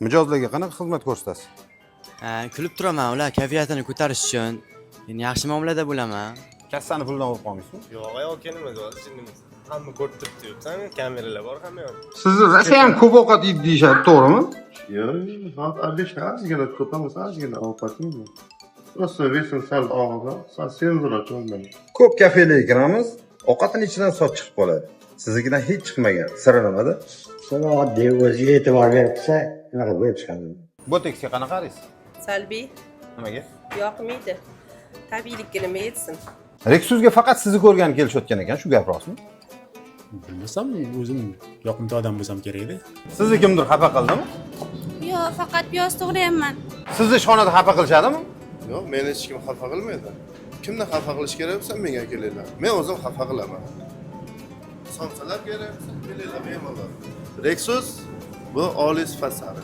Mijozlarga qanaqa xizmat ko'rsatasiz? Kulib turaman, ular kayfiyatini ko'tarish uchun yaxshi muomalada bo'laman. Kassani pulidan olib qolmaysizmi? Yo'q, ayol kelmadi, ishimiz. Hamma ko'rib turibdi, deyapsan, kameralar bor hamma yoqda. Sizni rosa ham ko'p ovqat yeydi deyishadi, to'g'rimi? Yo'q, hozir albatta ozgina ko'pamiz, ozgina ovqatimiz. Просто vesim sal og'ir, sal senzurachi undan. Ko'p kafelarga kiramiz, ovqatini ichidan soch chiqib qoladi. Siznikidan hech chiqmagan. Siri nimada? Sana oddiy o'ziga e'tibor bersa, nima bo'lib chiqadi? Boteksga qanaqa qaraysiz? Salbiy, Nimaga? yoqmaydi. Tabiiylikka nima yetsin? Rexusga faqat sizni ko'rgani kelishayotgan ekan, shu gap rostmi? Bilmasam, o'zim yoqimtoy odam bo'lsam kerak-da. Sizni kimdir xafa qildimi? Yo'q, faqat piyoz to'g'rayapman. Sizni ishxonada xafa qilishadimi? Yo'q, meni hech kim xafa qilmaydi. Kimni xafa qilish kerak bo'lsa menga kelinglar. Men o'zim xafa qilaman. Sonsalar kerak bo'lsa kelinglar, bemalol. Rexus bu oliy sifat sari.